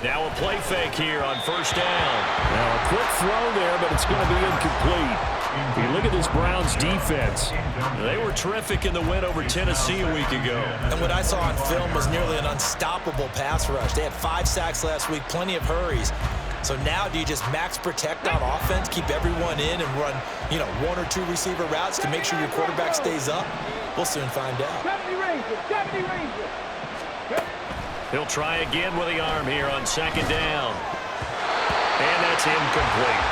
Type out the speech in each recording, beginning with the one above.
Now a play fake here on first down. Now a quick throw there, but it's going to be incomplete. You look at this Browns defense. They were terrific in the win over Tennessee a week ago. And what I saw on film was nearly an unstoppable pass rush. They had 5 sacks last week, plenty of hurries. So now do you just max protect on offense, keep everyone in and run, 1 or 2 receiver routes to make sure your quarterback stays up? We'll soon find out. He'll try again with the arm here on second down. And that's incomplete.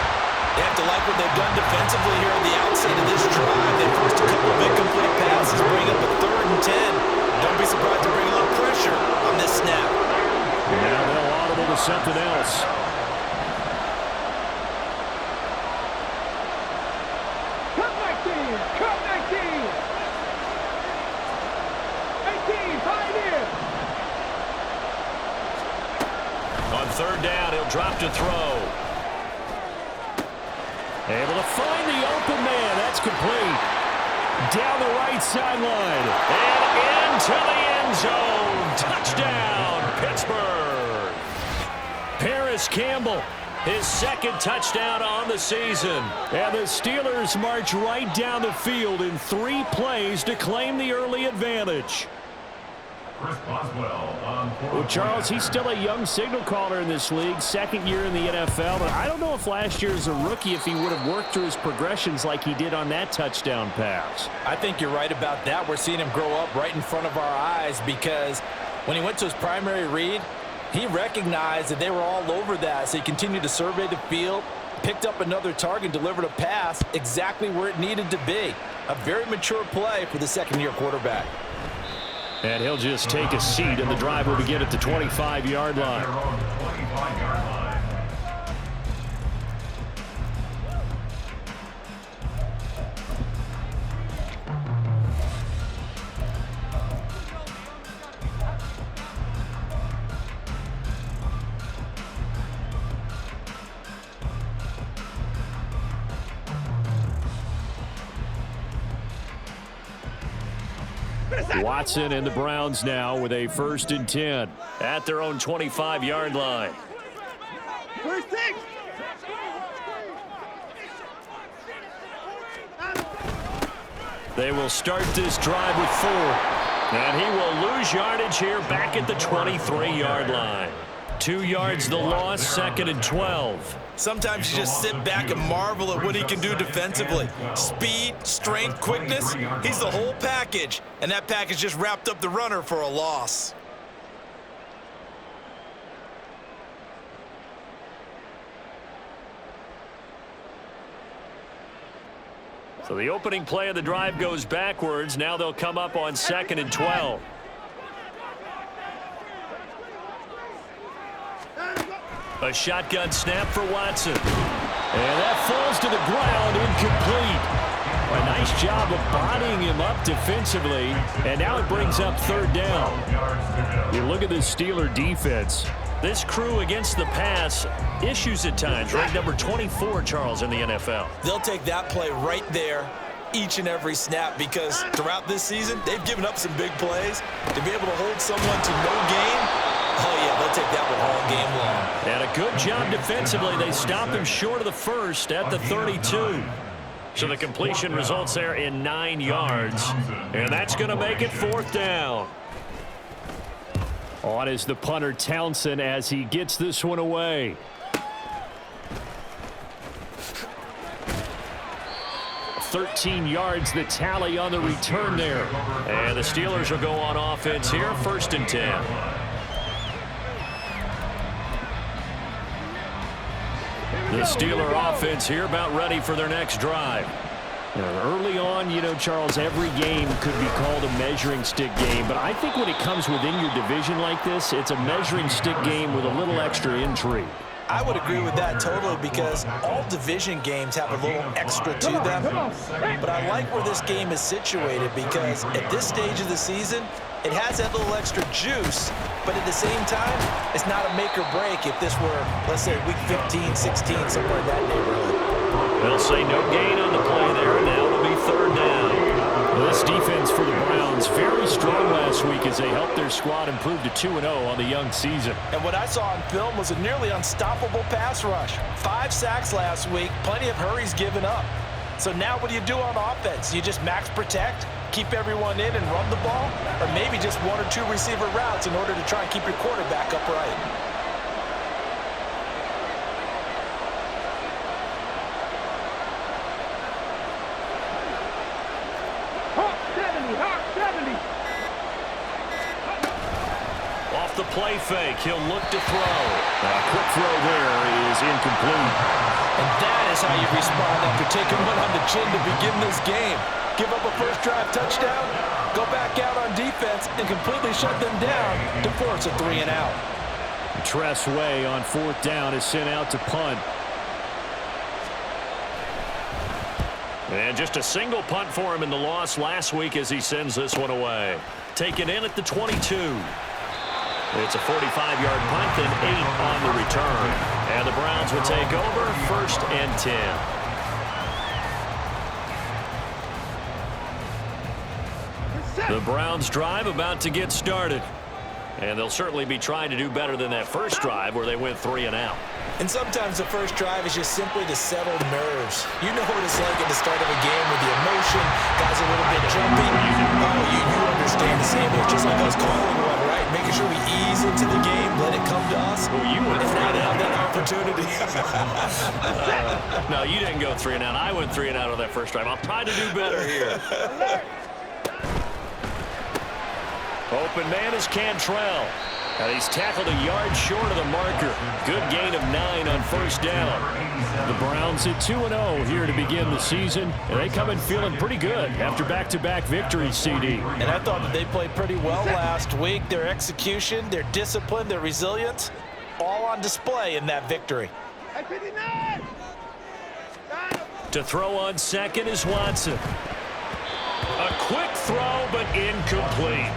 They have to like what they've done defensively here at the outset of this drive. They forced a couple of incomplete passes, bring up a 3rd and 10. Don't be surprised to bring a little pressure on this snap. Now they'll audible to something else. Cut back team! Cut back team! 18, 5 in! On third down, he'll drop to throw. Able to find the open man. That's complete. Down the right sideline. And into the end zone. Touchdown, Pittsburgh. Paris Campbell, his 2nd touchdown on the season. And the Steelers march right down the field in 3 plays to claim the early advantage. Well, Charles, he's still a young signal caller in this league, 2nd year in the NFL. But I don't know if last year as a rookie, if he would have worked through his progressions like he did on that touchdown pass. I think you're right about that. We're seeing him grow up right in front of our eyes because when he went to his primary read, he recognized that they were all over that. So he continued to survey the field, picked up another target, delivered a pass exactly where it needed to be. A very mature play for the 2nd-year quarterback. And he'll just take a seat, and the drive will begin at the 25-yard line. Watson and the Browns now with a 1st and 10 at their own 25-yard line. They will start this drive with 4. And he will lose yardage here back at the 23-yard line. 2 yards the loss, 2nd and 12. Sometimes you just sit back and marvel at what he can do defensively. Speed, strength, quickness, he's the whole package. And that package just wrapped up the runner for a loss. So the opening play of the drive goes backwards. Now they'll come up on 2nd and 12. A shotgun snap for Watson. And that falls to the ground, incomplete. A nice job of bodying him up defensively. And now it brings up 3rd down. You look at this Steeler defense. This crew against the pass, issues at times. Ranked number 24, Charles, in the NFL. They'll take that play right there each and every snap because throughout this season, they've given up some big plays. To be able to hold someone to no gain, oh, yeah, they'll take that one all game long. And a good job defensively. They stopped him short of the 1st at the 32. So the completion results there in 9 yards. And that's going to make it 4th down. On is the punter Townsend as he gets this one away. $13 yards the tally on the return there. And the Steelers will go on offense here, 1st and 10. The Steeler offense here about ready for their next drive. Early on, Charles, every game could be called a measuring stick game. But I think when it comes within your division like this, it's a measuring stick game with a little extra intrigue. I would agree with that totally because all division games have a little extra to them. But I like where this game is situated because at this stage of the season, it has that little extra juice. But at the same time, it's not a make or break if this were, let's say, week 15, 16, somewhere in that neighborhood. They'll say no gain on the play there. Now it'll be 3rd down. This defense for the Browns, very strong last week as they helped their squad improve to 2-0 on the young season. And what I saw on film was a nearly unstoppable pass rush. 5 sacks last week, plenty of hurries given up. So now what do you do on offense? You just max protect, keep everyone in and run the ball, or maybe just 1 or 2 receiver routes in order to try and keep your quarterback upright. The play fake. He'll look to throw. A quick throw there is incomplete. And that is how you respond after taking one on the chin to begin this game. Give up a first drive touchdown, go back out on defense, and completely shut them down to force a 3 and out. Tress Way on 4th down is sent out to punt. And just a single punt for him in the loss last week as he sends this one away. Taken in at the 22. It's a 45-yard punt and 8 on the return. And the Browns will take over 1st and 10. The Browns drive about to get started. And they'll certainly be trying to do better than that first drive where they went 3 and out. And sometimes the first drive is just simply to settle nerves. You know what it's like at the start of a game with the emotion, guys a little bit jumpy. Oh, you understand the same way. Just like us calling one, right? Making sure we ease into the game, let it come to us. Well, you went 3 and out. That opportunity. No, you didn't go 3 and out. I went 3 and out on that first drive. I'll try to do better here. Open man is Cantrell. And he's tackled a yard short of the marker. Good gain of 9 on 1st down. The Browns at 2-0 here to begin the season. And they come in feeling pretty good after back-to-back victories, CD. And I thought that they played pretty well last week. Their execution, their discipline, their resilience, all on display in that victory. To throw on 2nd is Watson. A quick throw, but incomplete.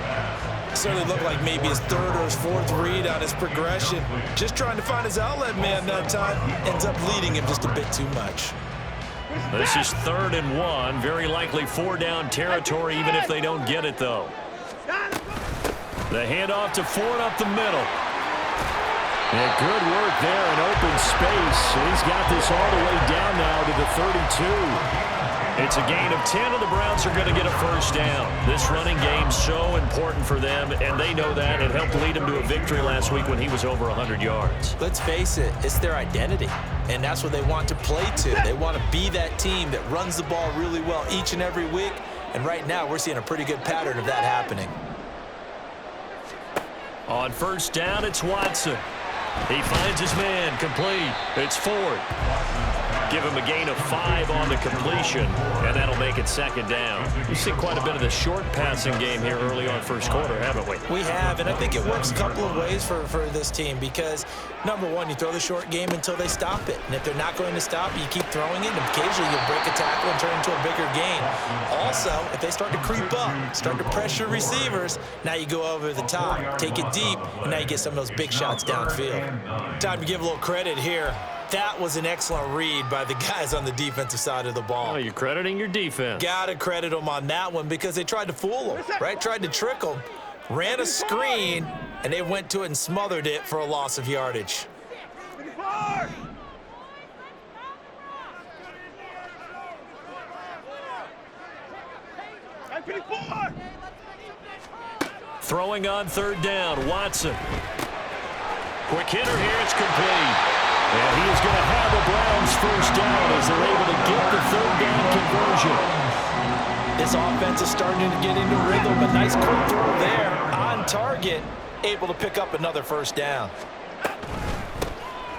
Certainly looked like maybe his 3rd or his 4th read on his progression. Just trying to find his outlet man that time. Ends up leading him just a bit too much. This is 3rd and 1. Very likely 4-down territory, even if they don't get it, though. The handoff to Ford up the middle. And good work there in open space. He's got this all the way down now to the 32. It's a gain of 10, and the Browns are going to get a 1st down. This running game's so important for them, and they know that. It helped lead them to a victory last week when he was over 100 yards. Let's face it, it's their identity, and that's what they want to play to. They want to be that team that runs the ball really well each and every week, and right now we're seeing a pretty good pattern of that happening. On 1st down, it's Watson. He finds his man, complete. It's Ford. Give him a gain of 5 on the completion, and that'll make it 2nd down. We've seen quite a bit of the short passing game here early on 1st quarter, haven't we? We have, and I think it works a couple of ways for this team because, number one, you throw the short game until they stop it. And if they're not going to stop, you keep throwing it, and occasionally you'll break a tackle and turn into a bigger gain. Also, if they start to creep up, start to pressure receivers, now you go over the top, take it deep, and now you get some of those big shots downfield. Time to give a little credit here. That was an excellent read by the guys on the defensive side of the ball. Oh, you're crediting your defense. Gotta credit them on that one because they tried to fool them, right? Tried to trick them, ran a screen, and they went to it and smothered it for a loss of yardage. Throwing on 3rd down, Watson. Quick hitter here, it's complete. And he is going to have the Browns 1st down as they're able to get the 3rd down conversion. This offense is starting to get into rhythm. A nice quick throw there on target, able to pick up another 1st down.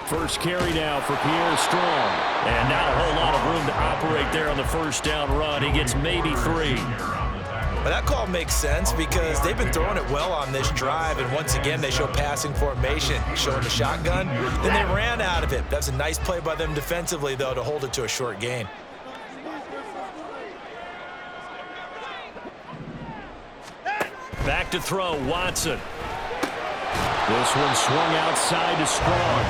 First carry now for Pierre Strong. And not a whole lot of room to operate there on the 1st down run. He gets maybe 3. But that call makes sense because they've been throwing it well on this drive, and once again they show passing formation, showing the shotgun. Then they ran out of it. That's a nice play by them defensively, though, to hold it to a short gain. Back to throw, Watson. This one swung outside to Strong.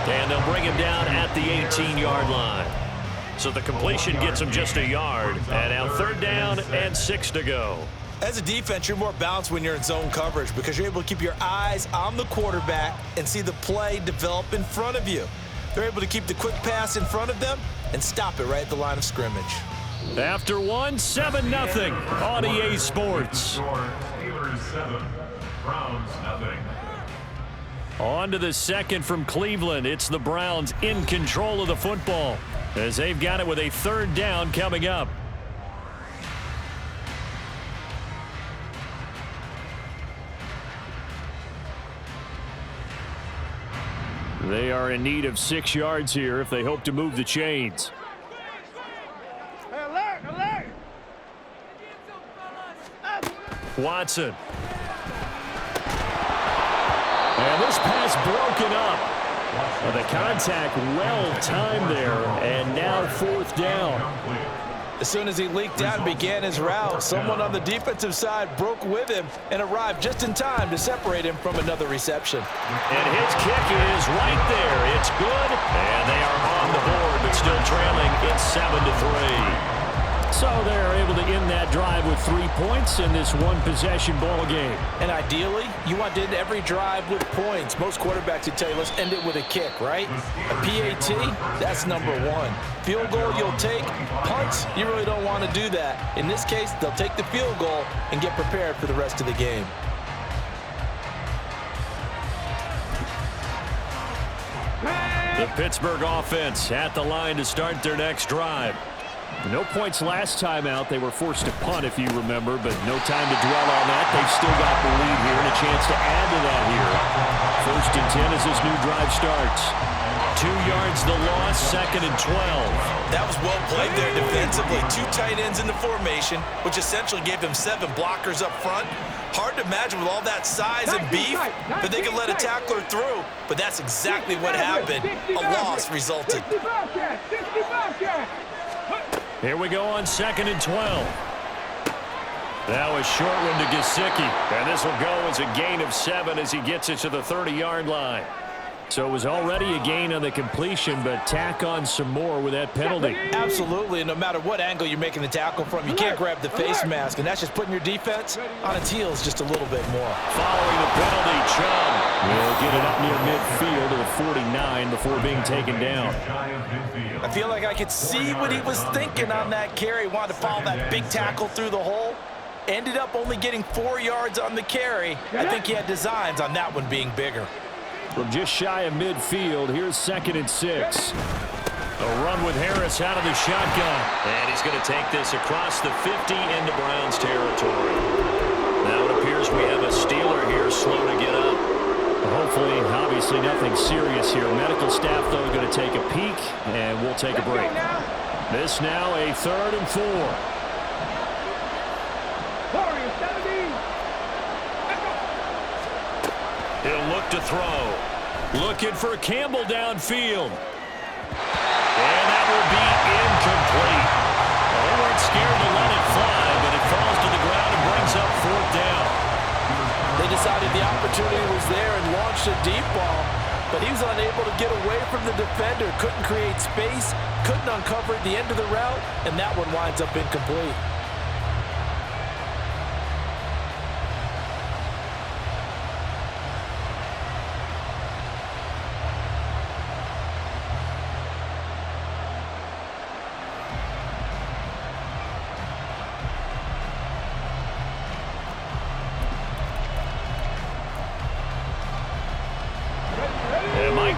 And they'll bring him down at the 18-yard line. so the completion gets him just a yard. And now 3rd down and 6 to go. As a defense, you're more balanced when you're in zone coverage because you're able to keep your eyes on the quarterback and see the play develop in front of you. They're able to keep the quick pass in front of them and stop it right at the line of scrimmage. After 1, 7-0 on EA Sports. On to the second from Cleveland. It's the Browns in control of the football as they've got it with a 3rd down coming up. They are in need of 6 yards here if they hope to move the chains. Alert, alert. Watson. And this pass broken up. Well, the contact well timed there, and now 4th down. As soon as he leaked out and began his route, someone on the defensive side broke with him and arrived just in time to separate him from another reception. And his kick is right there. It's good, and they are on the board, but still trailing. It's 7-3. So they're able to end that drive with 3 points in this one-possession ball game. And ideally, you want to end every drive with points. Most quarterbacks would tell you, let's end it with a kick, right? A PAT, that's number 1. Field goal, you'll take. Punts, you really don't want to do that. In this case, they'll take the field goal and get prepared for the rest of the game. The Pittsburgh offense at the line to start their next drive. No points last time out. They were forced to punt, if you remember, but no time to dwell on that. They've still got the lead here and a chance to add to that here. 1st and 10 as this new drive starts. 2 yards the loss, 2nd and 12. That was well played there defensively. 2 tight ends in the formation, which essentially gave them 7 blockers up front. Hard to imagine with all that size and beef that they could let a tackler through, but that's exactly what happened. A loss resulted. Here we go on 2nd and 12. That was short one to Gesicki. And this will go as a gain of 7 as he gets it to the 30-yard line. So it was already a gain on the completion, but tack on some more with that penalty. Absolutely, and no matter what angle you're making the tackle from, you can't grab the face mask, and that's just putting your defense on its heels just a little bit more. Following the penalty, Chubb will get it up near midfield to the 49 before being taken down. I feel like I could see what he was thinking on that carry. Wanted to follow that big tackle through the hole. Ended up only getting 4 yards on the carry. I think he had designs on that one being bigger. From just shy of midfield, here's 2nd and 6. A run with Harris out of the shotgun. And he's going to take this across the 50 into Browns territory. Now it appears we have a Steeler here slow to get up. Hopefully, obviously nothing serious here. Medical staff, though, going to take a peek, and we'll take a break. This now a 3rd and 4. He'll look to throw. Looking for Campbell downfield. And that will be incomplete. Well, they weren't scared to let it fly, but it falls to the ground and brings up 4th down. They decided the opportunity was there and launched a deep ball, but he was unable to get away from the defender, couldn't create space, couldn't uncover the end of the route, and that one winds up incomplete.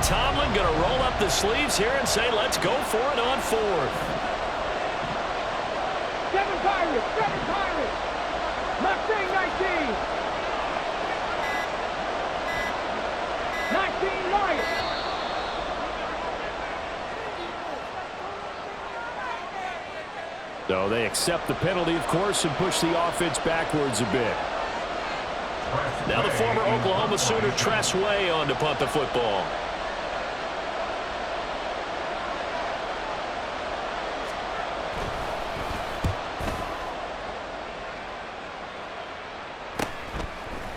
Tomlin going to roll up the sleeves here and say, let's go for it on 4th. 7 Pirates, 7 Pirates. Mustang 19. 19 Lions. So they accept the penalty, of course, and push the offense backwards a bit. Now the former Oklahoma Sooner Tress Way on to punt the football.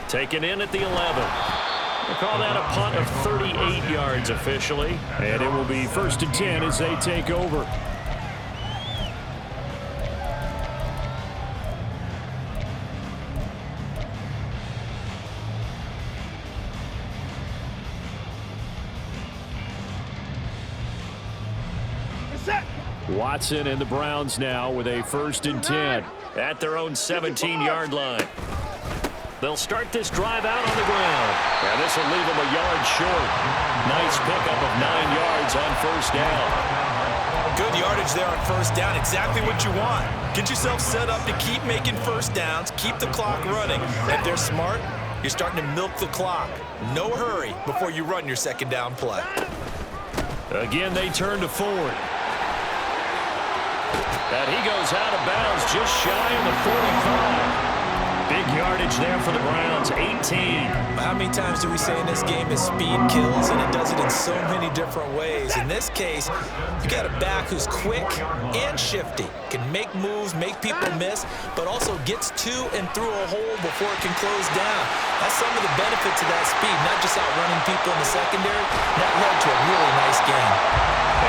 Taken in at the 11. We'll call that a punt of 38 yards officially. And it will be 1st and 10 as they take over. Watson and the Browns now with a 1st and 10. At their own 17-yard line. They'll start this drive out on the ground. And this will leave them a yard short. Nice pickup of 9 yards on 1st down. Good yardage there on 1st down. Exactly what you want. Get yourself set up to keep making 1st downs. Keep the clock running. If they're smart, you're starting to milk the clock. No hurry before you run your 2nd down play. Again, they turn to Ford. And he goes out of bounds just shy of the 45. Big yardage there for the Browns, 18. How many times do we say in this game that speed kills, and it does it in so many different ways? In this case, you got a back who's quick and shifty, can make moves, make people miss, but also gets to and through a hole before it can close down. That's some of the benefits of that speed, not just outrunning people in the secondary. That led to a really nice game.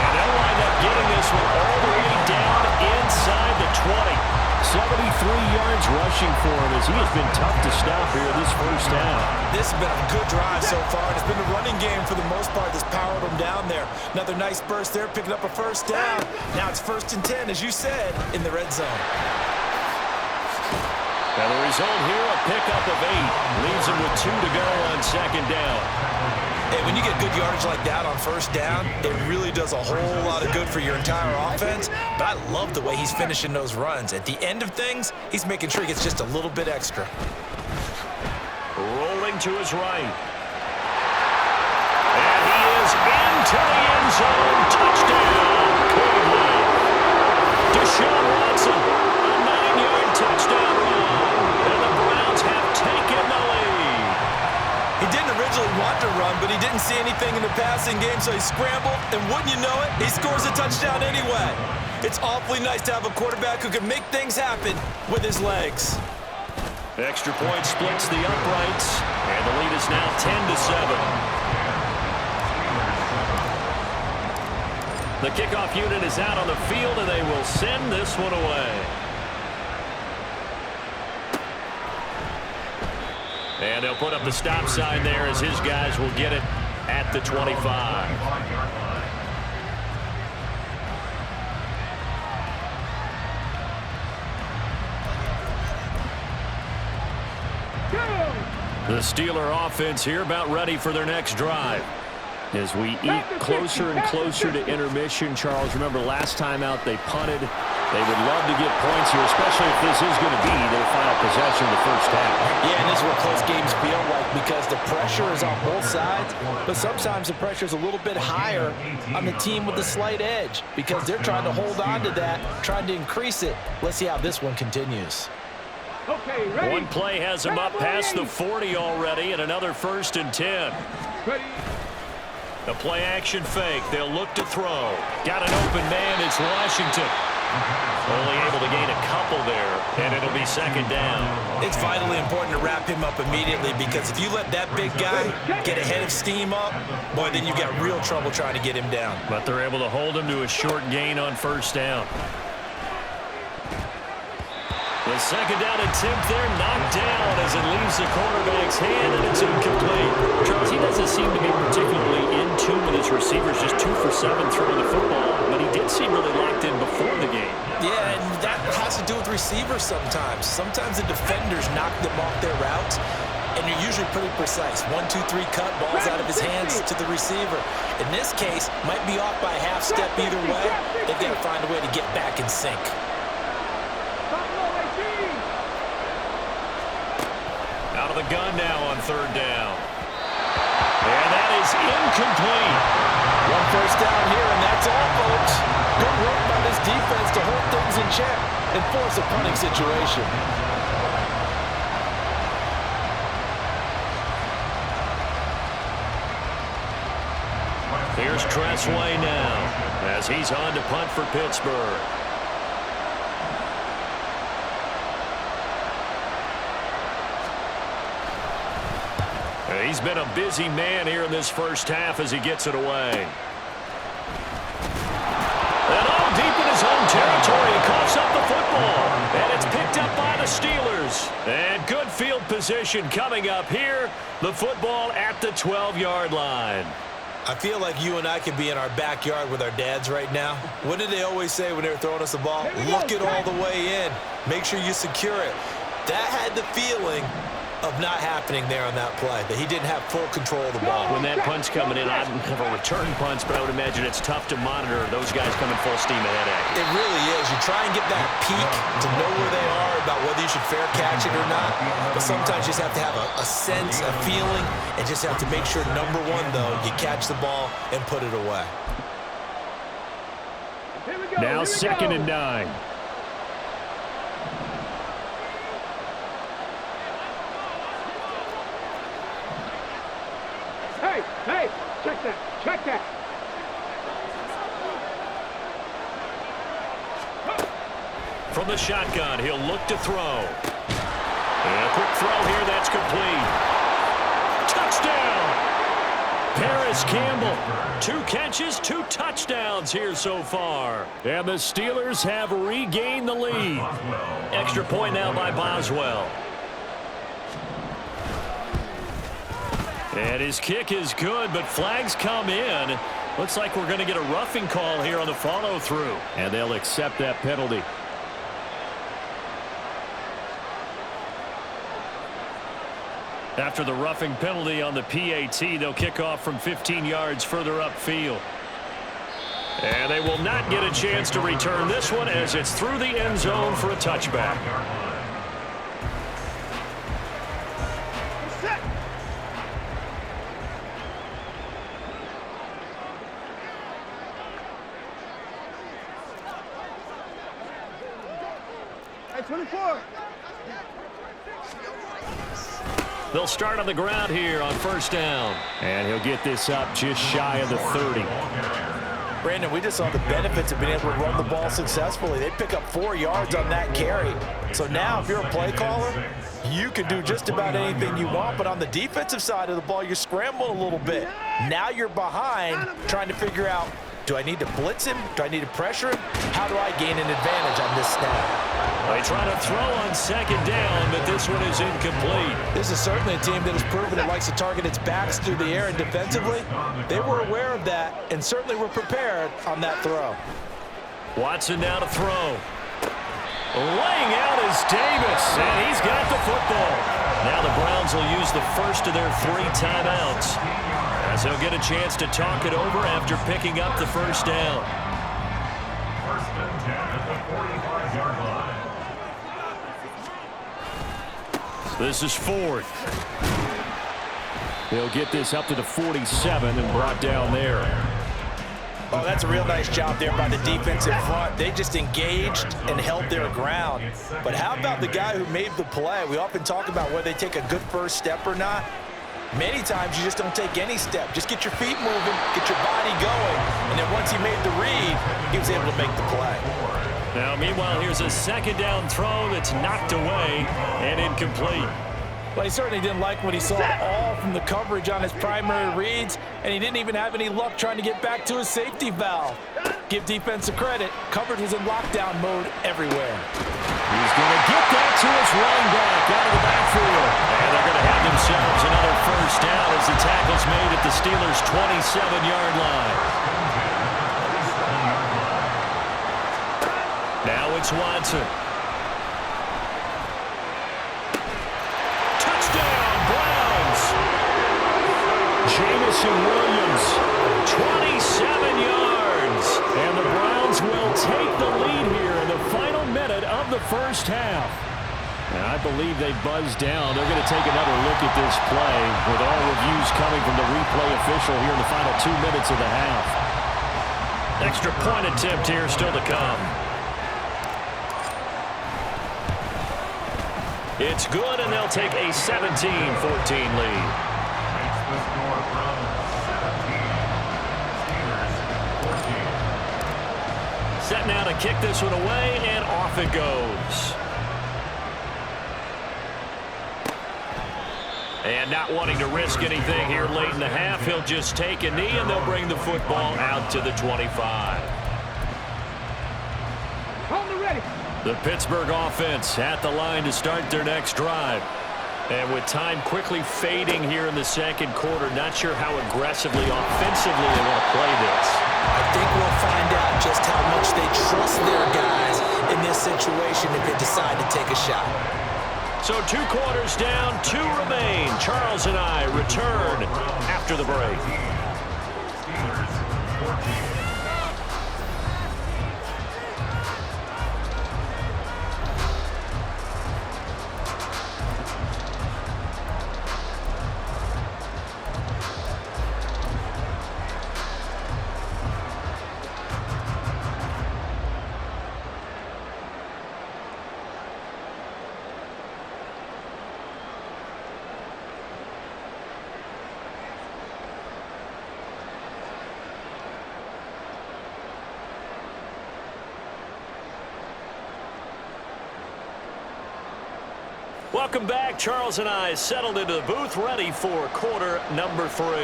And they'll wind up getting this one all the way down inside the 20. 73 yards rushing for him as he has been tough to stop here this 1st half. This has been a good drive so far, and it's been the running game for the most part that's powered them down there. Another nice burst there, picking up a 1st down. Now it's 1st and 10, as you said, in the red zone. And the result here, a pickup of 8. Leaves him with 2 to go on 2nd down. Hey, when you get good yardage like that on 1st down, it really does a whole lot of good for your entire offense. But I love the way he's finishing those runs. At the end of things, he's making sure he gets just a little bit extra. Rolling to his right. And he is into the end zone. Touchdown, Cleveland. Deshaun Watson, a 9-yard touchdown run. And the Browns have taken the lead. He didn't originally want to run, but he didn't see anything in the passing game, so he scrambled, and wouldn't you know it, he scores a touchdown anyway. It's awfully nice to have a quarterback who can make things happen with his legs. Extra point splits the uprights, and the lead is now 10-7. The kickoff unit is out on the field, and they will send this one away. And they'll put up the stop sign there as his guys will get it at the 25. The Steeler offense here about ready for their next drive. As we eat closer and closer to intermission, Charles, remember last time out they punted. They would love to get points here, especially if this is going to be their final possession of the 1st half. Yeah, and this is what close games feel like because the pressure is on both sides, but sometimes the pressure is a little bit higher on the team with the slight edge because they're trying to hold on to that, trying to increase it. Let's see how this one continues. Okay, ready? One play has him up past the 40 already, and another 1st and 10. Ready? The play action fake. They'll look to throw. Got an open man. It's Washington. Only able to gain a couple there, and it'll be 2nd down. It's vitally important to wrap him up immediately because if you let that big guy get a head of steam up, boy, then you got real trouble trying to get him down. But they're able to hold him to a short gain on 1st down. The 2nd down attempt there knocked down as it leaves the quarterback's hand, and it's incomplete. Charles, he doesn't seem to be particularly in tune with his receivers, just 2 for 7 throwing the football, but he did seem really locked in before the game. Yeah, and that has to do with receivers sometimes. Sometimes the defenders knock them off their routes, and you're usually pretty precise. 1, 2, 3 cut, balls out of his hands to the receiver. In this case, might be off by a half step either way. They've got to find a way to get back in sync. Out of the gun now on 3rd down. And that is incomplete. 1 first down here, and that's all, folks. Good work by this defense to hold things in check and force a punting situation. Here's Tressway now as he's on to punt for Pittsburgh. He's been a busy man here in this 1st half as he gets it away. And all deep in his own territory, he coughs up the football. And it's picked up by the Steelers. And good field position coming up here. The football at the 12-yard line. I feel like you and I could be in our backyard with our dads right now. What did they always say when they were throwing us the ball? Look it all the way in. Make sure you secure it. That had the feeling of not happening there on that play, that he didn't have full control of the ball. When that punch coming in, I don't have a return punch, but I would imagine it's tough to monitor those guys coming full steam ahead at you. It really is. You try and get that peek to know where they are, about whether you should fair catch it or not. But sometimes you just have to have a sense, a feeling, and just have to make sure, number one, though, you catch the ball and put it away. Now 2nd and 9. Hey, check that, check that. From the shotgun, he'll look to throw. And a quick throw here, that's complete. Touchdown! Paris Campbell, 2 catches, 2 touchdowns here so far. And the Steelers have regained the lead. Extra point now by Boswell. And his kick is good, but flags come in. Looks like we're going to get a roughing call here on the follow-through. And they'll accept that penalty. After the roughing penalty on the PAT, they'll kick off from 15 yards further upfield. And they will not get a chance to return this one as it's through the end zone for a touchback. Hey, 24. They'll start on the ground here on 1st down. And he'll get this up just shy of the 30. Brandon, we just saw the benefits of being able to run the ball successfully. They pick up 4 yards on that carry. So now if you're a play caller, you can do just about anything you want. But on the defensive side of the ball, you're scrambling a little bit. Now you're behind trying to figure out, do I need to blitz him? Do I need to pressure him? How do I gain an advantage on this snap? They try to throw on 2nd down, but this one is incomplete. This is certainly a team that has proven it likes to target its backs through the air, and defensively, they were aware of that and certainly were prepared on that throw. Watson now to throw. Laying out is Davis, and he's got the football. Now the Browns will use the first of their 3 timeouts, as they'll get a chance to talk it over after picking up the 1st down. 1st and 10 at the 45-yard line. This is 4th. They'll get this up to the 47 and brought down there. Oh, that's a real nice job there by the defensive front. They just engaged and held their ground. But how about the guy who made the play? We often talk about whether they take a good first step or not. Many times you just don't take any step. Just get your feet moving, get your body going, and then once he made the read, he was able to make the play. Now, meanwhile, here's a 2nd down throw that's knocked away and incomplete. Well, he certainly didn't like what he saw at all from the coverage on his primary reads, and he didn't even have any luck trying to get back to his safety valve. Give defensive credit. Coverage was in lockdown mode everywhere. He's going to get that to his running back out of the backfield. And they're going to have themselves another 1st down as the tackle's made at the Steelers' 27-yard line. Now it's Watson. Touchdown, Browns! Jamison Williams, 27 yards. and the Browns will take the lead here in the final minute of the 1st half. And I believe they buzzed down. They're going to take another look at this play with all reviews coming from the replay official here in the final 2 minutes of the half. Extra point attempt here still to come. It's good, and they'll take a 17-14 lead. The score from 17, Steelers 14. Set now to kick this one away, and off it goes. And not wanting to risk anything here late in the half, he'll just take a knee, and they'll bring the football out to the 25. Hold it ready. The Pittsburgh offense at the line to start their next drive. And with time quickly fading here in the second quarter, not sure how aggressively, offensively they want to play this. I think we'll find out just how much they trust their guys in this situation if they decide to take a shot. So 2 quarters down, 2 remain. Charles and I return after the break. Welcome back. Charles and I settled into the booth, ready for quarter number 3.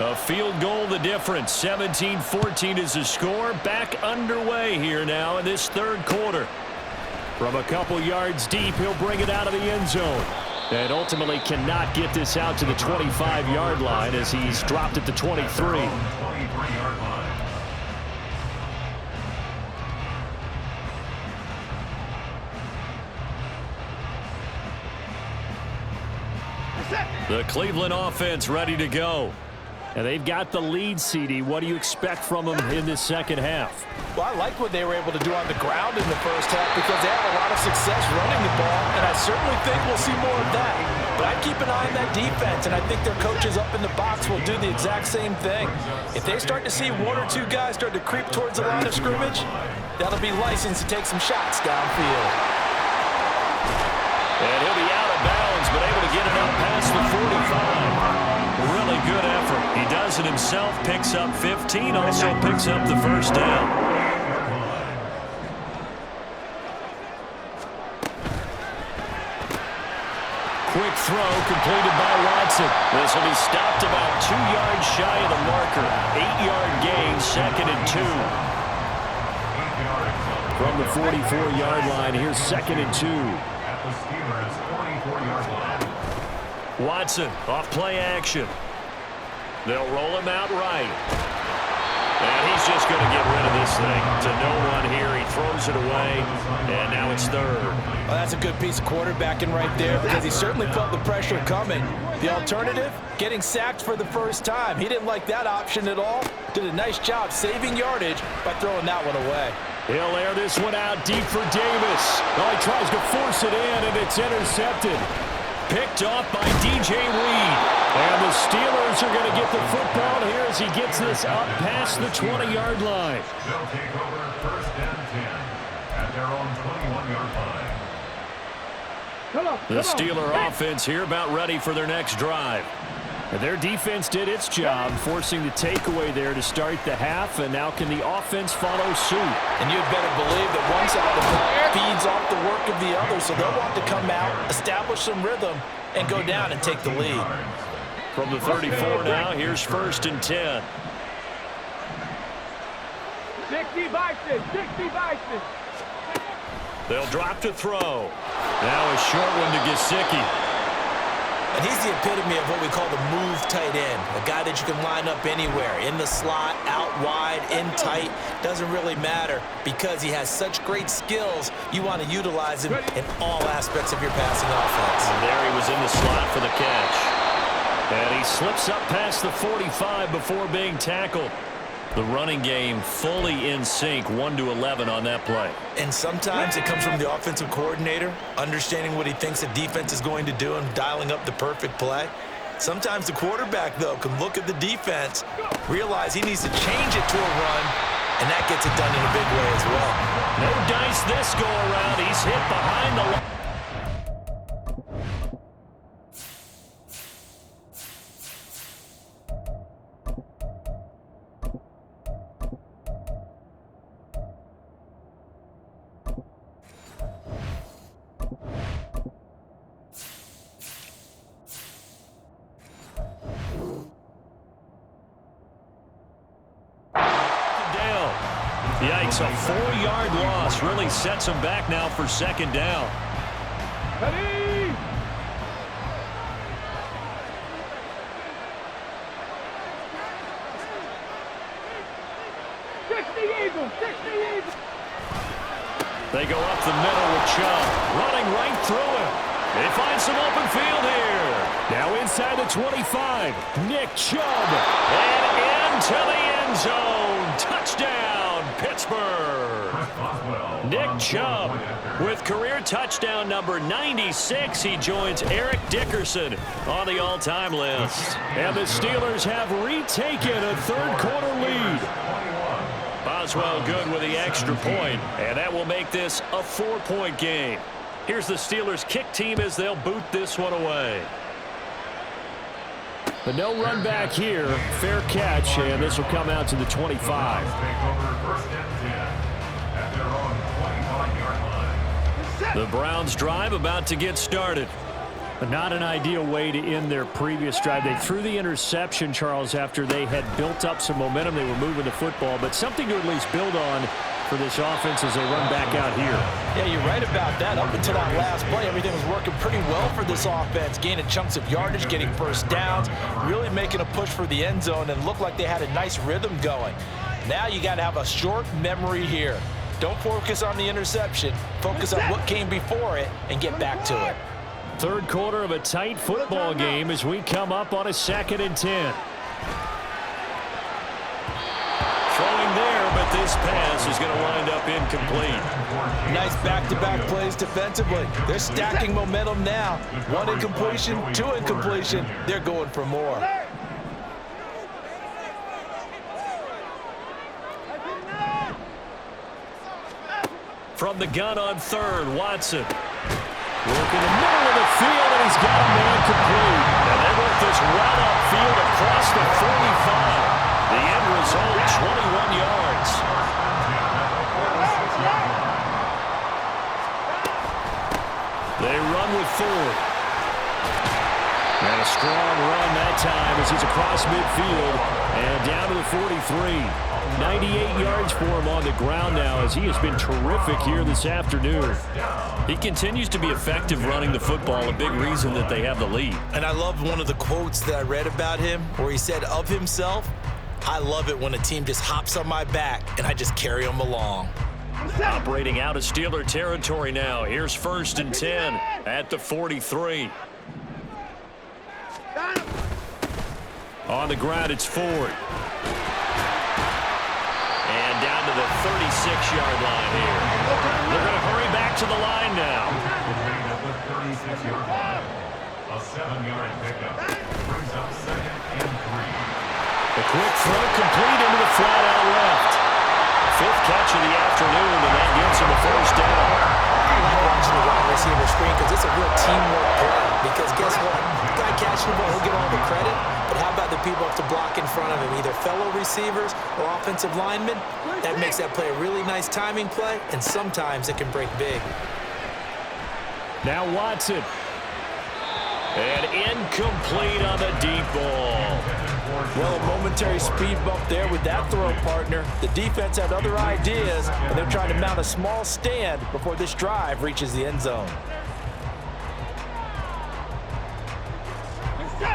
A field goal the difference. 17-14 is the score. Back underway here now in this third quarter. From a couple yards deep, he'll bring it out of the end zone. And ultimately cannot get this out to the 25-yard line as he's dropped at the 23. The Cleveland offense ready to go. And they've got the lead, CD. What do you expect from them in this second half? Well, I like what they were able to do on the ground in the first half because they had a lot of success running the ball, and I certainly think we'll see more of that. But I'd keep an eye on that defense, and I think their coaches up in the box will do the exact same thing. If they start to see 1 or 2 guys start to creep towards the line of scrimmage, that'll be licensed to take some shots downfield. And he'll be out of bounds, but able to get it up past the 45. Really good effort. He does it himself, picks up 15, also picks up the first down. Quick throw completed by Watson. This will be stopped about 2 yards shy of the marker. 8-yard gain, 2nd and 2. From the 44-yard line, here's 2nd and 2. At the Steelers' 44-yard line. Watson off play action. They'll roll him out right. And he's just going to get rid of this thing to no one here. He throws it away, and now it's 3rd. Well, that's a good piece of quarterbacking right there because he certainly felt the pressure coming. The alternative, getting sacked for the first time. He didn't like that option at all. Did a nice job saving yardage by throwing that one away. He'll air this one out deep for Davis. Oh, he tries to force it in, and it's intercepted. Picked off by DJ Reed. And the Steelers are going to get the football here as he gets this up past the 20-yard line. They'll take over 1st and 10 at their own 21-yard line. The Steeler offense here about ready for their next drive. And their defense did its job, forcing the takeaway there to start the half, and now can the offense follow suit? And you'd better believe that one side of the ball feeds off the work of the other, so they'll want to come out, establish some rhythm, and go down and take the lead. From the 34 now, here's 1st and 10. 60 Bison, 60 Bison. They'll drop to throw. Now a short one to Gesicki. And he's the epitome of what we call the move tight end, a guy that you can line up anywhere, in the slot, out wide, in tight, doesn't really matter because he has such great skills. You want to utilize him in all aspects of your passing offense. And there he was in the slot for the catch. And he slips up past the 45 before being tackled. The running game fully in sync, 1-11 on that play. And sometimes it comes from the offensive coordinator, understanding what he thinks the defense is going to do and dialing up the perfect play. Sometimes the quarterback, though, can look at the defense, realize he needs to change it to a run, and that gets it done in a big way as well. No dice this go around. He's hit behind the line. Yikes, a 4-yard loss really sets them back now for second down. Ready? They go up the middle with Chubb, running right through him. They find some open field here. Now inside the 25, Nick Chubb. And into the end zone. Touchdown, Pittsburgh. Nick Chubb with career touchdown number 96. He joins Eric Dickerson on the all-time list. And the Steelers have retaken a third-quarter lead. Boswell good with the extra point, and that will make this a 4-point game. Here's the Steelers kick team as they'll boot this one away. But no run back here. Fair catch, and this will come out to the 25. The Browns drive about to get started. But not an ideal way to end their previous drive. They threw the interception, Charles, after they had built up some momentum. They were moving the football, but something to at least build on for this offense as they run back out here. Yeah, you're right about that. Up until that last play, everything was working pretty well for this offense, gaining chunks of yardage, getting first downs, really making a push for the end zone, and looked like they had a nice rhythm going. Now you got to have a short memory here. Don't focus on the interception. Focus on what came before it and get back to it. Third quarter of a tight football game as we come up on a 2nd and 10. Throwing there, but this pass is going to wind up incomplete. Nice back-to-back plays defensively. They're stacking momentum now. 1 incompletion, 2 incompletion. They're going for more. From the gun on third, Watson. Work in the middle of the field, and he's got a man complete. And they work this right upfield across the 45. The end result, 21 yards. They run with Ford. And a strong run that time as he's across midfield and down to the 43. 98 yards for him on the ground now as he has been terrific here this afternoon. He continues to be effective running the football, a big reason that they have the lead. And I love one of the quotes that I read about him where he said of himself, "I love it when a team just hops on my back and I just carry them along." Operating out of Steeler territory now. Here's 1st and 10 at the 43. On the ground, it's Ford. And down to the 36-yard line here. They're going to hurry back to the line now. A 7-yard pickup brings up 2nd and 3. The quick throw complete into the flat out left. 5th catch of the afternoon, and that gets him a first down. I like watching the wide receiver screen because it's a real teamwork play. Because guess what? The guy catching the ball, he'll get all the credit. But how about the people up to block in front of him, either fellow receivers or offensive linemen? That makes that play a really nice timing play, and sometimes it can break big. Now Watson. And incomplete on the deep ball. Well, a momentary speed bump there with that throw, partner. The defense had other ideas, and they're trying to mount a small stand before this drive reaches the end zone.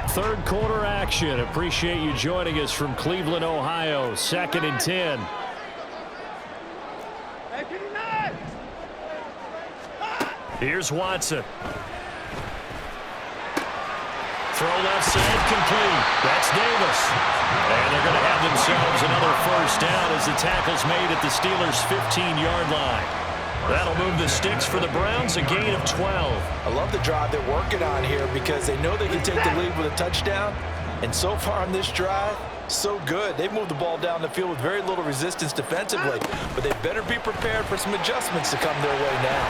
Third quarter action. Appreciate you joining us from Cleveland, Ohio. 2nd and 10. Here's Watson. Throw left side complete. That's Davis. And they're going to have themselves another first down as the tackle's made at the Steelers' 15-yard line. That'll move the sticks for the Browns, a gain of 12. I love the drive they're working on here because they know they can take the lead with a touchdown. And so far on this drive, so good. They've moved the ball down the field with very little resistance defensively. But they better be prepared for some adjustments to come their way now.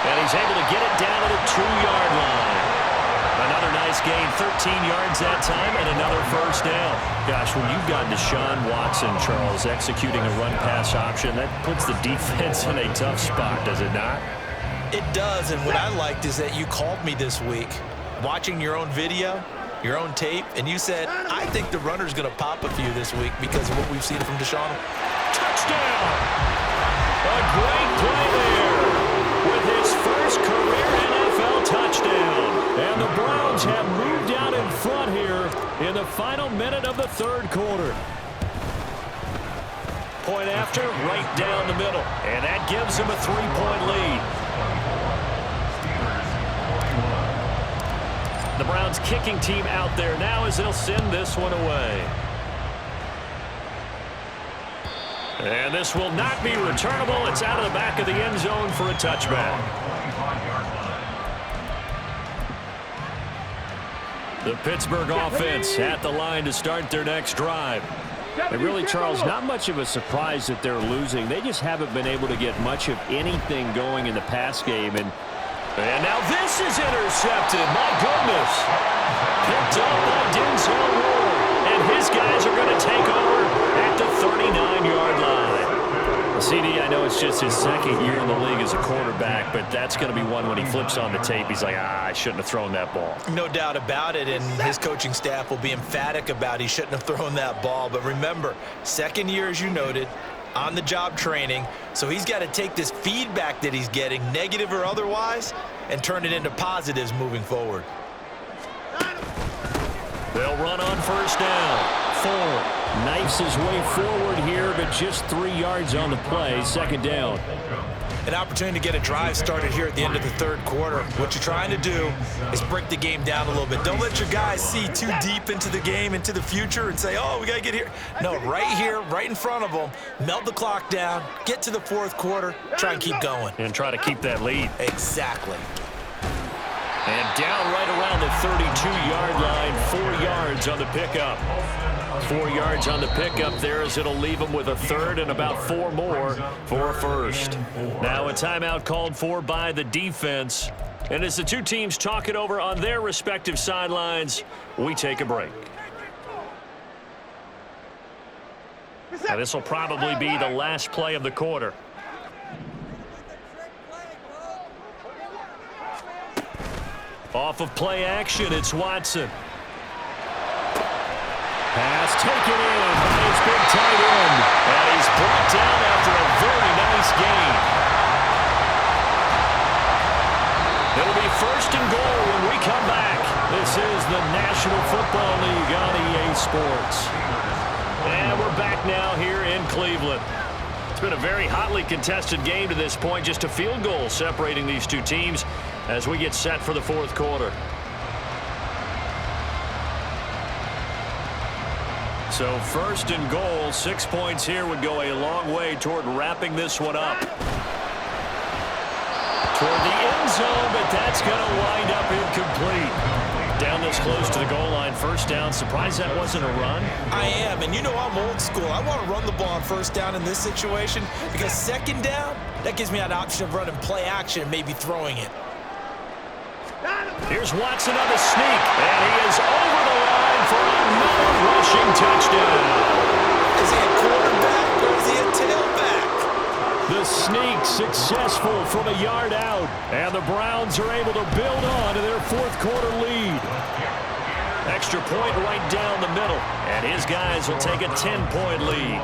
And he's able to get it down to the 2-yard line. Another nice gain, 13 yards that time, and another first down. Gosh, when you've got Deshaun Watson, Charles, executing a run-pass option, that puts the defense in a tough spot, does it not? It does, and what I liked is that you called me this week. Watching your own video, your own tape, and you said, I think the runner's going to pop a few this week because of what we've seen from Deshaun. Touchdown! A great play there with his first career NFL touchdown. And the Browns have moved out in front here in the final minute of the third quarter. Point after, right down the middle. And that gives him a 3-point lead. The Browns kicking team out there now as they'll send this one away. And this will not be returnable. It's out of the back of the end zone for a touchback. The Pittsburgh offense at the line to start their next drive. And really, Charles, not much of a surprise that they're losing. They just haven't been able to get much of anything going in the pass game. And now this is intercepted. My goodness. Picked up by Denzel Ward. And his guys are going to take over at the 39-yard line. CD, I know it's just his second year in the league as a quarterback, but that's going to be one when he flips on the tape. He's like, I shouldn't have thrown that ball. No doubt about it, and his coaching staff will be emphatic about he shouldn't have thrown that ball. But remember, second year, as you noted, on-the-job training, so he's got to take this feedback that he's getting, negative or otherwise, and turn it into positives moving forward. They'll run on first down. Ford knifes his way forward here, but just 3 yards on the play. Second down. An opportunity to get a drive started here at the end of the third quarter. What you're trying to do is break the game down a little bit. Don't let your guys see too deep into the game, into the future, and say, oh, we got to get here. No, right here, right in front of them, melt the clock down, get to the fourth quarter, try and keep going. And try to keep that lead. Exactly. And down right around the 32-yard line, 4 yards on the pickup. 4 yards on the pickup there as it'll leave them with a third and about 4 more for a first. Now a timeout called for by the defense. And as the two teams talk it over on their respective sidelines, we take a break. Now this will probably be the last play of the quarter. Off of play action, it's Watson. Pass taken in by his big tight end. And he's brought down after a very nice gain. It'll be first and goal when we come back. This is the National Football League on EA Sports. And we're back now here in Cleveland. It's been a very hotly contested game to this point. Just a field goal separating these two teams as we get set for the fourth quarter. So first and goal, 6 points here would go a long way toward wrapping this one up. Toward the end zone, but that's going to wind up incomplete. Down this close to the goal line, first down. Surprised that wasn't a run? I am, and you know I'm old school. I want to run the ball on first down in this situation because second down, that gives me an option of running play action and maybe throwing it. Here's Watson on the sneak, and he is over the line for another rushing touchdown. Is he a quarterback or is he a tailback? The sneak successful from a yard out, and the Browns are able to build on to their fourth quarter lead. Extra point right down the middle, and his guys will take a 10-point lead.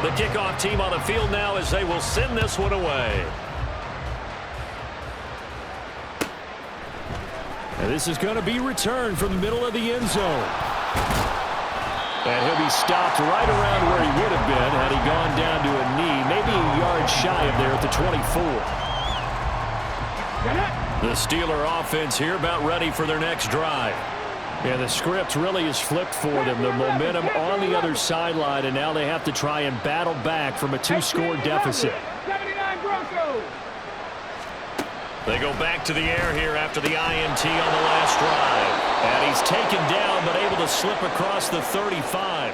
The kickoff team on the field now as they will send this one away. And this is going to be returned from the middle of the end zone. And he'll be stopped right around where he would have been had he gone down to a knee, maybe a yard shy of there at the 24. The Steeler offense here about ready for their next drive. Yeah, the script really is flipped for them. The momentum on the other sideline, and now they have to try and battle back from a 2-score deficit. 79 Broncos. They go back to the air here after the INT on the last drive. And he's taken down but able to slip across the 35.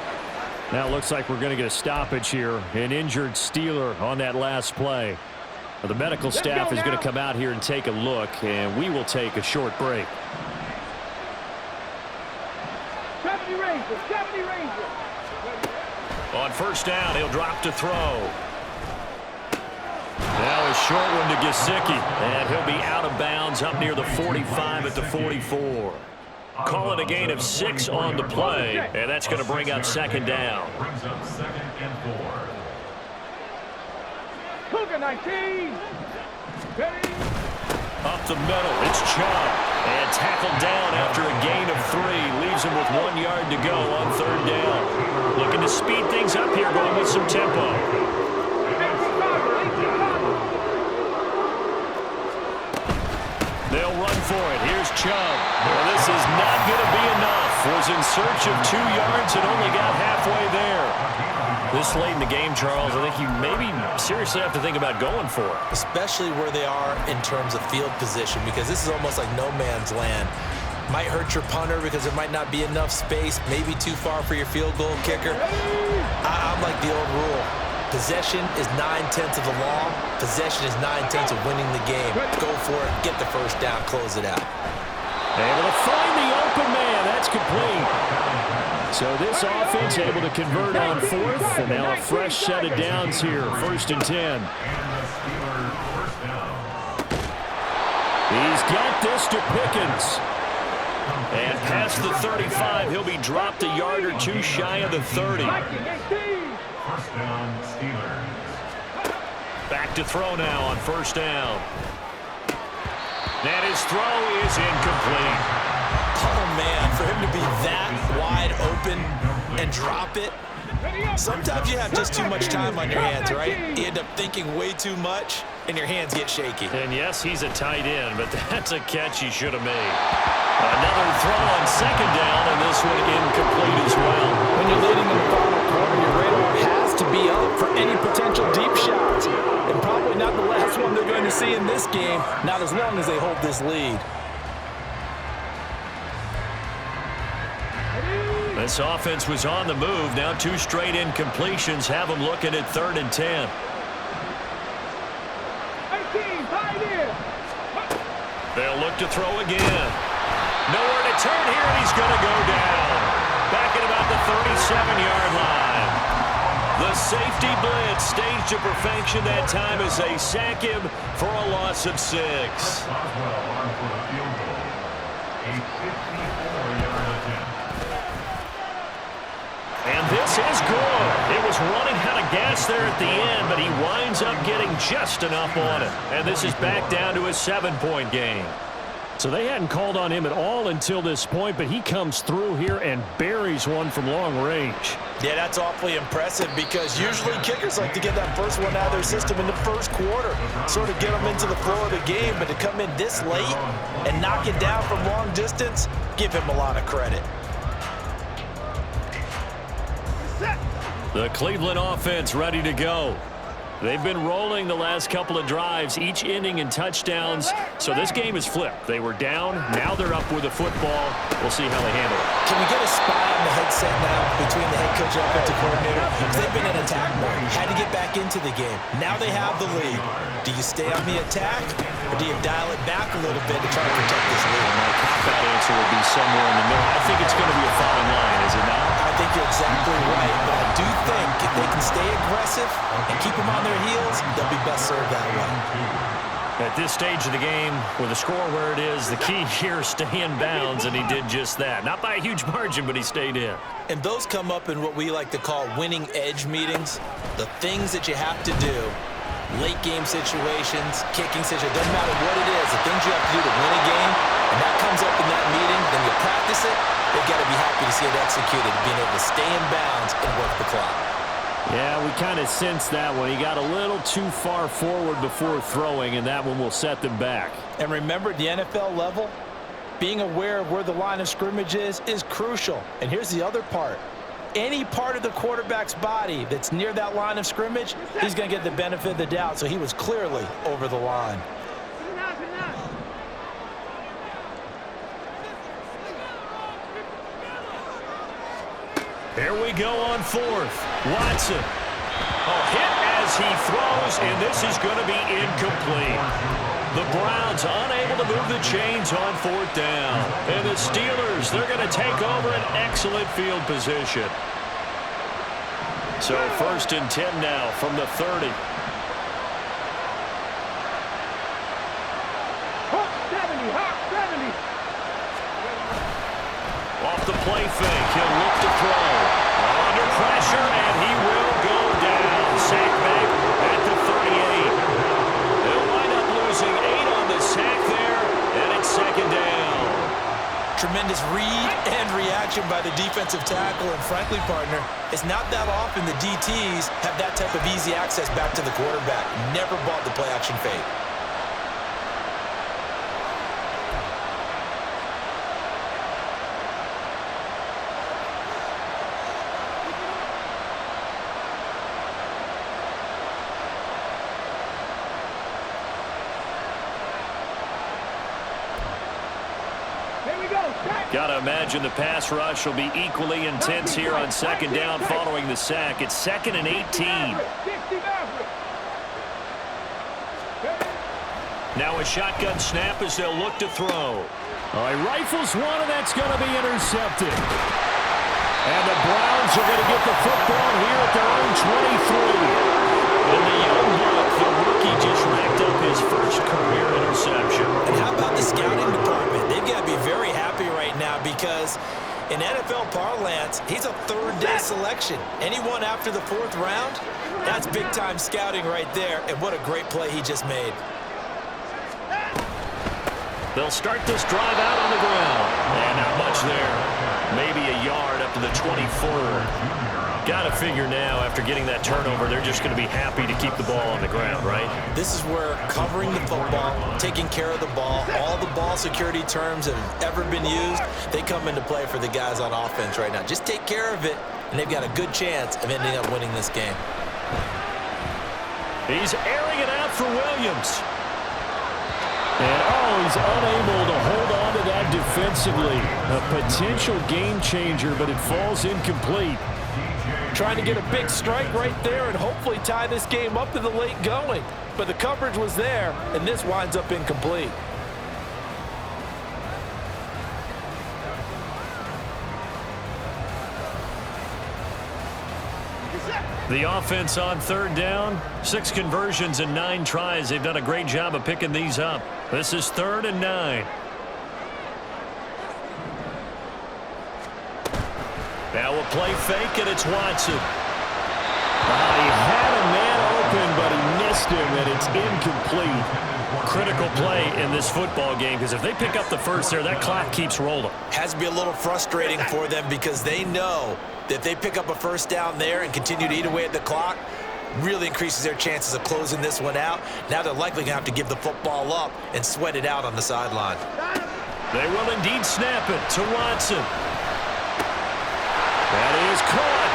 Now it looks like we're going to get a stoppage here. An injured Steeler on that last play. Well, the medical staff is going to come out here and take a look, and we will take a short break. 70 Rangers, 70 Rangers. On first down, he'll drop to throw. Now a short one to Gesicki. And he'll be out of bounds up near the 45 at the 44. Call it a gain of 6 on the play, and that's going to bring up second down. Brings up 2nd and 4. Cougar 19. Ready? Up the middle, it's Chubb. And tackled down after a gain of 3. Leaves him with 1 yard to go on third down. Looking to speed things up here, going with some tempo. They'll run for it. Here's Chubb. Well, this is not going to be enough. Was in search of 2 yards and only got halfway there. This late in the game, Charles, I think you maybe seriously have to think about going for it. Especially where they are in terms of field position, because this is almost like no man's land. Might hurt your punter because there might not be enough space, maybe too far for your field goal kicker. I'm like the old rule. Possession is 9/10 of the law. Possession is 9/10 of winning the game. Go for it, get the first down, close it out. Able to find the open man. That's complete. So this offense able to convert on fourth, and now a fresh set of downs here. 1st and 10. He's got this to Pickens. And past the 35, he'll be dropped a yard or 2 shy of the 30. First down, Steelers. Back to throw now on 1st down. And his throw is incomplete. Oh, man, for him to be that wide open and drop it. Sometimes you have just too much time on your hands, right? You end up thinking way too much, and your hands get shaky. And yes, he's a tight end, but that's a catch he should have made. Another throw on 2nd down, and this one incomplete as well. When you're leading in the final quarter, your radar has to be up for any potential deep shots. And probably not the last one they're going to see in this game, not as long as they hold this lead. This offense was on the move. Now 2 straight incompletions have them looking at 3rd and 10. 18, tight end. They'll look to throw again. Nowhere to turn here, and he's going to go down. Back at about the 37-yard line. The safety blitz staged to perfection that time as they sack him for a loss of 6. Boswell armed for the field goal. A 54-yard attempt. And this is good. It was running out of gas there at the end, but he winds up getting just enough on it. And this is back down to a 7-point game. So they hadn't called on him at all until this point, but he comes through here and buries one from long range. Yeah, that's awfully impressive because usually kickers like to get that first one out of their system in the first quarter, sort of get them into the flow of the game, but to come in this late and knock it down from long distance, give him a lot of credit. The Cleveland offense ready to go. They've been rolling the last couple of drives, each ending in touchdowns. So this game is flipped. They were down. Now they're up with the football. We'll see how they handle it. Can we get a spy on the headset now between the head coach and offensive coordinator? Because they've been in attack mode. Had to get back into the game. Now they have the lead. Do you stay on the attack, or do you dial it back a little bit to try to protect this lead? My cop-out answer would be somewhere in the middle. I think it's going to be a fine line, is it not? I think you're exactly right, but I do think if they can stay aggressive and keep them on their heels, they'll be best served that way. At this stage of the game, with the score where it is, the key here is stay in bounds, and he did just that. Not by a huge margin, but he stayed in. And those come up in what we like to call winning edge meetings. The things that you have to do, late game situations, kicking situations, doesn't matter what it is, the things you have to do to win a game, and that comes up in that meeting, then you practice it, they've got to be happy to see it executed, being able to stay in bounds and work the clock. Yeah, we kind of sensed that one. He got a little too far forward before throwing, and that one will set them back. And remember, at the NFL level, being aware of where the line of scrimmage is crucial. And here's the other part. Any part of the quarterback's body that's near that line of scrimmage, he's going to get the benefit of the doubt. So he was clearly over the line. Here we go on 4th. Watson. A hit as he throws, and this is going to be incomplete. The Browns unable to move the chains on 4th down. And the Steelers, they're going to take over an excellent field position. So 1st and 10 now from the 30. fake. He'll look to throw. Under pressure, and he will go down. Sack back at the 38. They'll wind up losing 8 on the sack there, and it's second down. Tremendous read and reaction by the defensive tackle, and frankly, partner, it's not that often the DTs have that type of easy access back to the quarterback. Never bought the play-action fake. Gotta imagine the pass rush will be equally intense here on second down following the sack. It's 2nd and 18. Now a shotgun snap as they'll look to throw. All right, rifles one, and that's going to be intercepted. And the Browns are going to get the football here at their own 23. And the young buck, the rookie, just racked up his first career interception. And how about the scouting department? They've got to be very happy right now because in NFL parlance, he's a third-day selection. Anyone after the 4th round, that's big-time scouting right there. And what a great play he just made. They'll start this drive out on the ground. And not much there. Maybe a yard up to the 24. Got to figure now, after getting that turnover, they're just going to be happy to keep the ball on the ground, right? This is where covering the football, taking care of the ball, all the ball security terms that have ever been used, they come into play for the guys on offense right now. Just take care of it, and they've got a good chance of ending up winning this game. He's airing it out for Williams. And, he's unable to hold on to that defensively. A potential game changer, but it falls incomplete. Trying to get a big strike right there and hopefully tie this game up in the late going. But the coverage was there, and this winds up incomplete. The offense on 3rd down, 6 conversions and 9 tries. They've done a great job of picking these up. This is 3rd and 9. Now a play fake, and it's Watson. He had a man open, but he missed him, and it's incomplete. Critical play in this football game, because if they pick up the first there, that clock keeps rolling. Has to be a little frustrating for them because they know that if they pick up a first down there and continue to eat away at the clock, really increases their chances of closing this one out. Now they're likely going to have to give the football up and sweat it out on the sideline. They will indeed snap it to Watson. That is caught.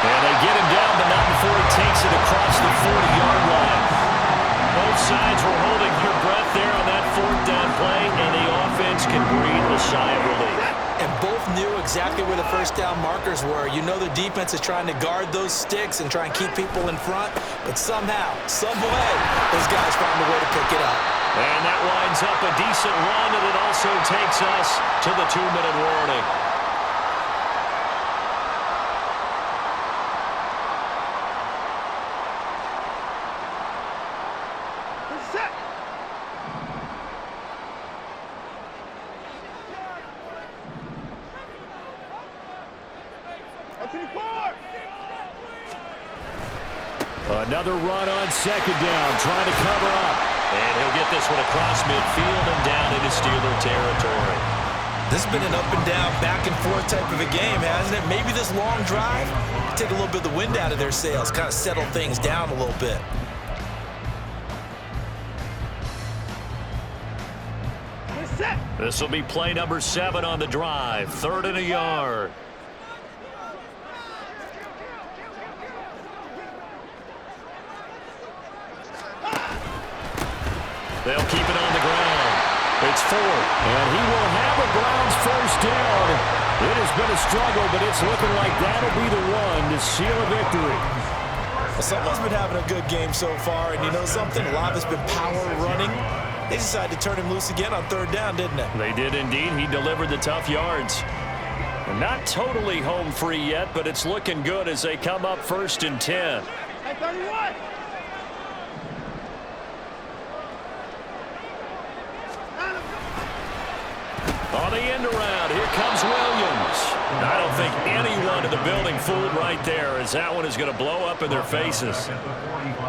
And they get him down, but not before he takes it across the 40-yard line. Both sides were holding their breath there on that 4th down play, and the offense can breathe a sigh of relief. And both knew exactly where the first down markers were. You know the defense is trying to guard those sticks and try and keep people in front, but somehow, some way, those guys found a way to pick it up. And that winds up a decent run, and it also takes us to the 2-minute warning. Another run on 2nd down, trying to cover up. And he'll get this one across midfield and down into Steeler territory. This has been an up-and-down, back-and-forth type of a game, hasn't it? Maybe this long drive, take a little bit of the wind out of their sails, kind of settle things down a little bit. This will be play number 7 on the drive. 3rd and a yard. They'll keep it on the ground. It's 4th. And he will have a Browns first down. It has been a struggle, but it's looking like that'll be the one to seal a victory. Well, someone's been having a good game so far, and you know something? A lot of it's been power running. They decided to turn him loose again on 3rd down, didn't they? They did indeed. He delivered the tough yards. Not totally home free yet, but it's looking good as they come up 1st and 10. Hey, 31! On the end around, here comes Williams. I don't think anyone in the building fooled right there, as that one is going to blow up in their faces.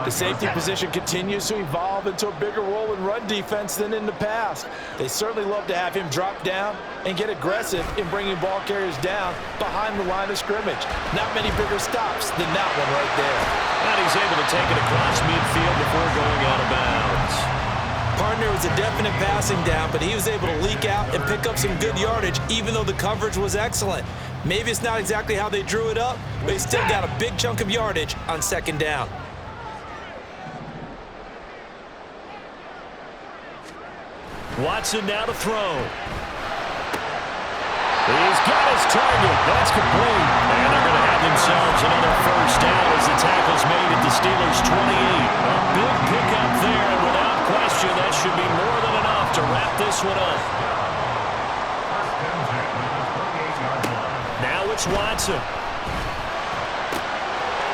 The safety position continues to evolve into a bigger role in run defense than in the past. They certainly love to have him drop down and get aggressive in bringing ball carriers down behind the line of scrimmage. Not many bigger stops than that one right there. And he's able to take it across midfield before going out of bounds. Partner was a definite passing down, but he was able to leak out and pick up some good yardage, even though the coverage was excellent. Maybe it's not exactly how they drew it up, but he still got a big chunk of yardage on second down. Watson now to throw. He's got his target. That's complete. And they're going to have themselves another first down as the tackle's made at the Steelers' 28. A big pickup there, and without question, that should be more than enough to wrap this one up. Now it's Watson.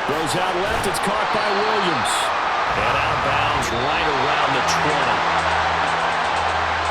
Throws out left. It's caught by Williams. And out of bounds right around the 20.